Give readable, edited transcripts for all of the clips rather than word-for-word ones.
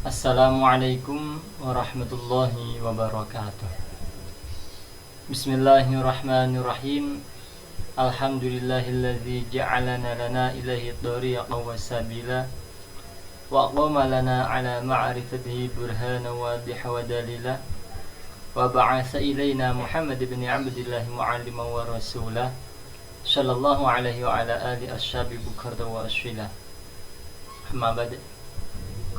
Assalamualaikum warahmatullahi wabarakatuh. Bismillahirrahmanirrahim. Alhamdulillahilladzi ja'alana lana ilaihi thariqan wa sabila wa aqama lana ala ma'rifatihi burhana wadiha wa dalila wa ba'atsa ilaina Muhammad ibn Abdillah mu'alliman wa rasulah sallallahu alaihi wa ala alihi ashabi bukarda wa asfilah. Amma ba'd.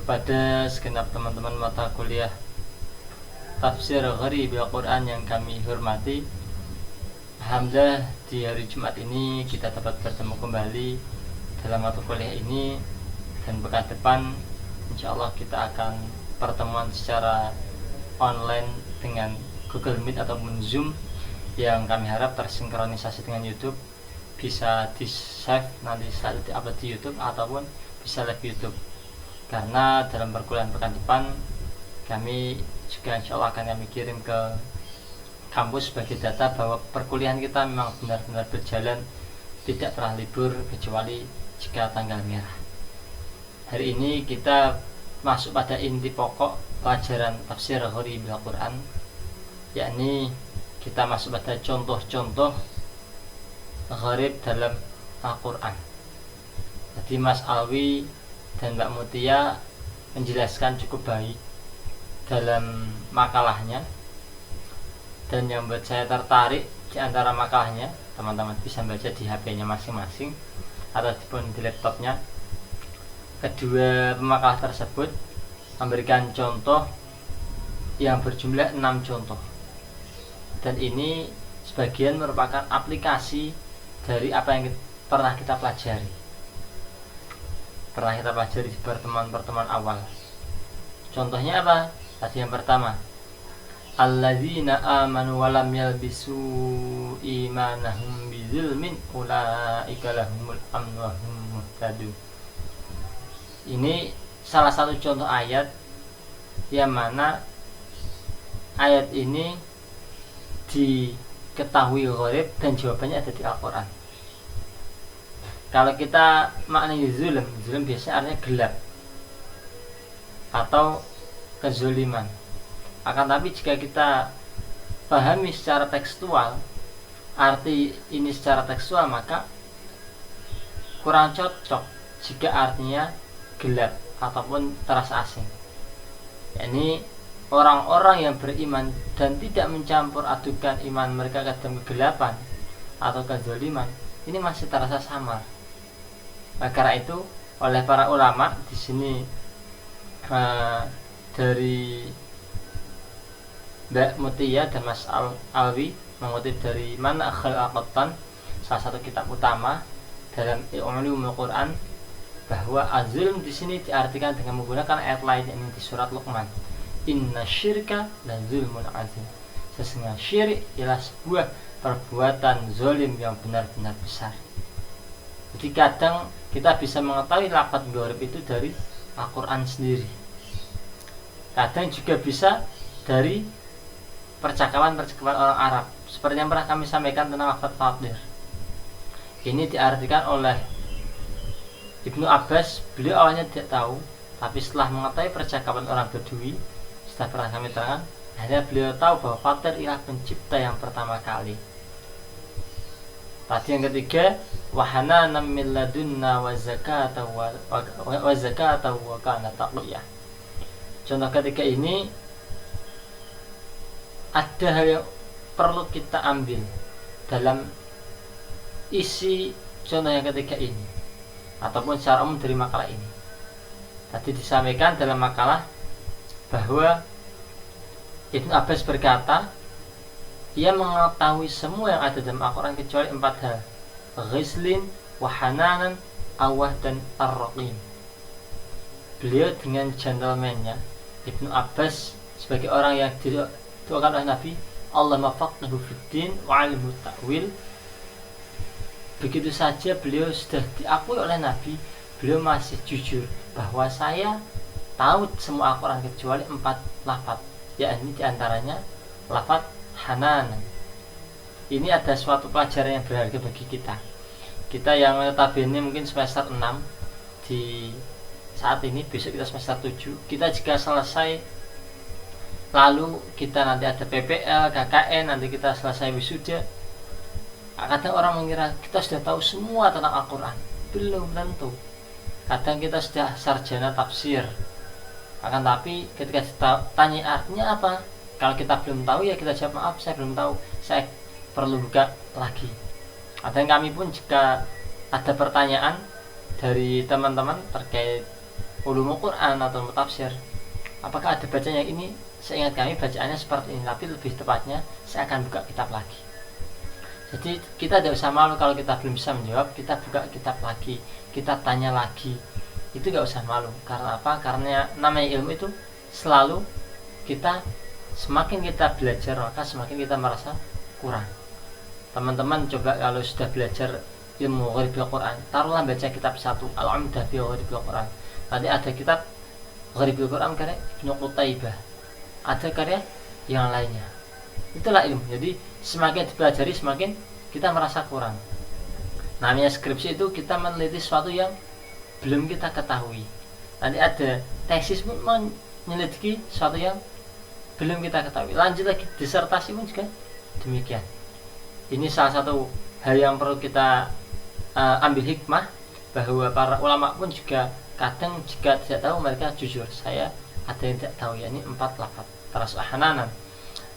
Kepada segenap teman-teman mata kuliah Tafsir Gharib Al-Quran yang kami hormati, alhamdulillah di hari Jumat ini kita dapat bertemu kembali dalam mata kuliah ini, dan pekan depan insyaallah kita akan pertemuan secara online dengan Google Meet ataupun Zoom yang kami harap tersinkronisasi dengan YouTube, bisa di save nanti setelah di upload di YouTube ataupun bisa live YouTube. Karena dalam perkuliahan pekan depan kami juga insya Allah akan kami kirim ke kampus sebagai data bahwa perkuliahan kita memang benar-benar berjalan, tidak pernah libur kecuali jika tanggal merah. Hari ini kita masuk pada inti pokok pelajaran tafsir Gharib Al-Quran, yakni kita masuk pada contoh-contoh gharib dalam Al-Quran. Jadi Mas Alwi dan Mbak Mutia menjelaskan cukup baik dalam makalahnya, dan yang membuat saya tertarik di antara makalahnya, teman-teman bisa baca di HP-nya masing-masing ataupun di laptopnya. Kedua pemakalah tersebut memberikan contoh yang berjumlah 6 contoh, dan ini sebagian merupakan aplikasi dari apa yang pernah kita pelajari di pertemuan-pertemuan awal. Contohnya apa? Tadi yang pertama, alladzina amanu wa lam yalbisu imanahum bizulmin ulaika lahumul amnu wa hum muhtadun. Ini salah satu contoh ayat yang mana ayat ini diketahui gharib dan jawabannya ada di Al-Quran. Kalau kita maknai zulm biasanya artinya gelap atau kezoliman. Akan tapi jika kita pahami secara tekstual, arti ini secara tekstual, maka kurang cocok jika artinya gelap ataupun terasa asing. Yakni orang-orang yang beriman dan tidak mencampur adukan iman mereka ke dalam kegelapan atau kezoliman, ini masih terasa samar. Karena itu oleh para ulama di sini dari Mbak Mutia dan Mas Alwi mengutip dari Mana Khalaqatan, salah satu kitab utama dalam Ulumul Quran, bahwa azulm di sini diartikan dengan menggunakan ayat lain ini di surat Luqman. Inna syirka la zulmun azim. Sesungguhnya syirik ialah sebuah perbuatan zolim yang benar-benar besar. Jadi kadang kita bisa mengetahui lafaz gharib itu dari Al-Quran sendiri. Kadang juga bisa dari percakapan-percakapan orang Arab, seperti yang pernah kami sampaikan tentang lafaz fatir. Ini diartikan oleh Ibnu Abbas. Beliau awalnya tidak tahu, tapi setelah mengetahui percakapan orang Badui, setelah pernah kami terangkan, akhirnya beliau tahu bahwa fatir ialah pencipta yang pertama kali. Tadi yang ketiga, wahana min ladunna wa zakata wa kana taqiyah. Contoh ketiga ini ada hal yang perlu kita ambil dalam isi contoh yang ketiga ini ataupun secara umum dari makalah ini. Tadi disampaikan dalam makalah bahwa Ibnu Abbas berkata, ia mengetahui semua yang ada dalam Al-Quran kecuali 4 hal: ghislin, wahananan, awah, dan ar-raqim. Beliau dengan gentlemannya Ibnu Abbas sebagai orang yang didoakan oleh Nabi, Allahumma faqihhu fiddin wa 'allimhu ta'wil. Begitu saja beliau sudah diakui oleh Nabi, beliau masih jujur bahwa saya tahu semua Al-Quran kecuali 4 lafaz, yakni diantaranya lafaz hanan. Ini ada suatu pelajaran yang berharga bagi kita yang notabene mungkin semester 6 di saat ini, besok kita semester 7, kita jika selesai lalu kita nanti ada PPL, KKN, nanti kita selesai wisuda, kadang orang mengira kita sudah tahu semua tentang Al-Quran. Belum tentu. Kadang kita sudah sarjana tafsir, akan tapi ketika ditanya artinya apa, kalau kita belum tahu ya kita jawab maaf saya belum tahu, saya perlu buka lagi. Dan kami pun jika ada pertanyaan dari teman-teman terkait ulumul Quran atau tafsir, apakah ada bacanya ini, saya ingat kami bacaannya seperti ini, tapi lebih tepatnya saya akan buka kitab lagi. Jadi kita tidak usah malu kalau kita belum bisa menjawab, kita buka kitab lagi, kita tanya lagi, itu gak usah malu. Karena apa? Karena namanya ilmu itu selalu kita, semakin kita belajar maka semakin kita merasa kurang. Teman-teman coba kalau sudah belajar ilmu Gharibil Quran, taruhlah baca kitab 1 Al-Umdah fi Gharibil Quran, nanti ada kitab Gharibil Quran karya Ibnu Qutaibah, ada karya yang lainnya. Itulah ilmu. Jadi semakin dipelajari semakin kita merasa kurang. Namanya skripsi itu kita meneliti sesuatu yang belum kita ketahui. Nanti ada tesis pun menyelidiki sesuatu yang belum kita ketahui. Lanjut lagi disertasi pun juga demikian. Ini salah satu hal yang perlu kita ambil hikmah, bahwa para ulama pun juga kadang jika tidak tahu mereka jujur, saya ada yang tidak tahu, ya ini 4 lafaz terus hananan.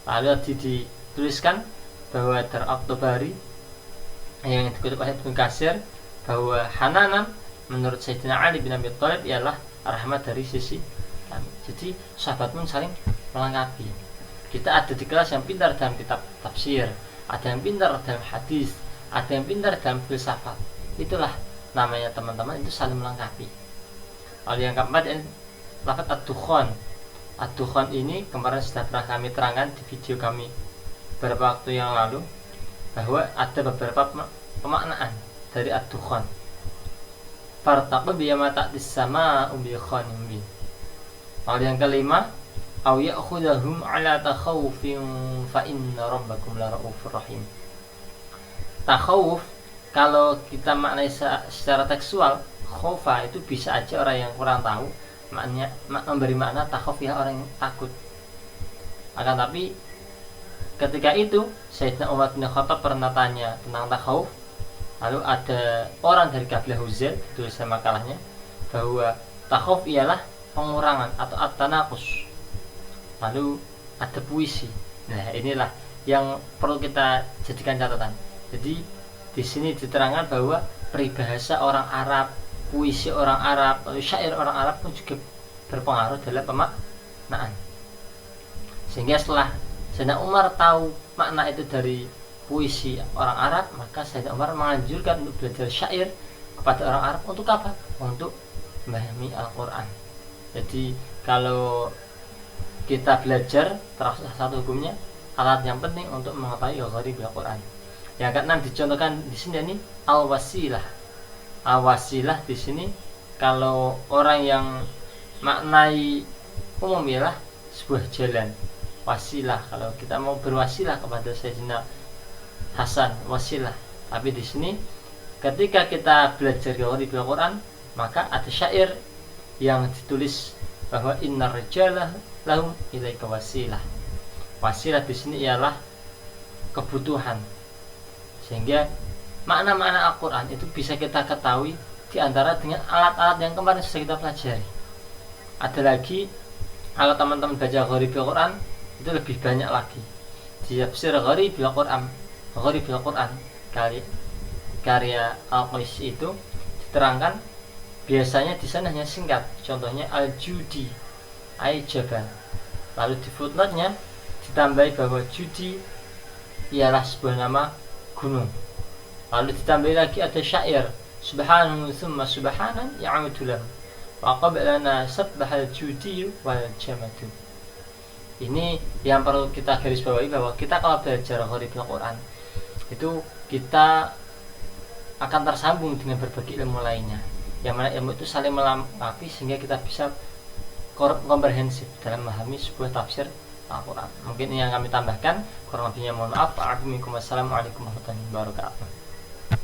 Lalu dituliskan bahwa At-Tabari yang dikutip oleh Ibnu Katsir bahwa hananan menurut Sayyidina Ali bin Abi Thalib ialah rahmat dari sisi kami. Jadi sahabat pun saling melengkapi. Kita ada di kelas yang pintar dalam kitab tafsir, ada yang pintar dalam hadis, ada yang pintar dalam filsafat. Itulah namanya teman-teman, itu saling melengkapi. Lalu yang keempat ini lafaz ad-dukhan. Ad-dukhan ini kemarin sudah pernah kami terangkan di video kami beberapa waktu yang lalu, bahwa ada beberapa pemaknaan dari ad-dukhan. Fartaqib bima ta'tis sama bi khanim. Lalu yang kelima, au ya'khudhum ala takhawufin fa inna rabbakum la raufur rahim. Takhawuf kalau kita maknai secara tekstual, khofa itu bisa aja orang yang kurang tahu maknanya memberi makna takhawuf ya orang yang takut. Akan tapi ketika itu Sayyidina Umar bin Khattab pernah tanya tentang takhawuf, lalu ada orang dari kabilah Huzail tulis makalahnya bahwa takhawuf ialah pengurangan atau at-tanaqus. Lalu ada puisi. Nah, inilah yang perlu kita jadikan catatan. Jadi di sini diterangkan bahwa peribahasa orang Arab, puisi orang Arab, lalu syair orang Arab pun juga berpengaruh dalam pemaknaan. Sehingga setelah Sayyidina Umar tahu makna itu dari puisi orang Arab, maka Sayyidina Umar menganjurkan untuk belajar syair kepada orang Arab. Untuk apa? Untuk memahami Al-Quran. Jadi kalau kita belajar, terasa satu hukumnya, alat yang penting untuk mengetahui Gharibil Quran. Yang keenam dicontohkan di sini ini al-wasilah. Al-wasilah di sini kalau orang yang maknai umum ialah sebuah jalan. Wasilah kalau kita mau berwasilah kepada Sayyidina Hasan, wasilah. Tapi di sini ketika kita belajar Gharibil Quran, maka ada syair yang ditulis bahwa innar rijalah lahum ilaika wasilah. Wasilah di sini ialah kebutuhan. Sehingga makna-makna Al-Quran itu bisa kita ketahui di antara dengan alat-alat yang kemarin sudah kita pelajari. Ada lagi, kalau teman-teman baca Gharibil Quran itu lebih banyak lagi. Di tafsir Gharibil Quran karya Al-Qaisi itu diterangkan biasanya di sana hanya singkat. Contohnya al-judi ay jabal. Lalu di footnote-nya ditambahi bahwa judi ialah sebuah nama gunung. Lalu ditambahi lagi ada syair subhanahu thumma subhanan ya'udu lahu wa qablana sabbahal judi wal jamadu. Ini yang perlu kita garis bawahi, bahwa kita kalau belajar Gharibil Quran itu kita akan tersambung dengan berbagai ilmu lainnya, yang mana ilmu itu saling melengkapi sehingga kita bisa komprehensif dalam memahami sebuah tafsir Al-Quran. Mungkin ini yang kami tambahkan, kurang lebihnya mohon maaf. Assalamualaikum warahmatullahi wabarakatuh.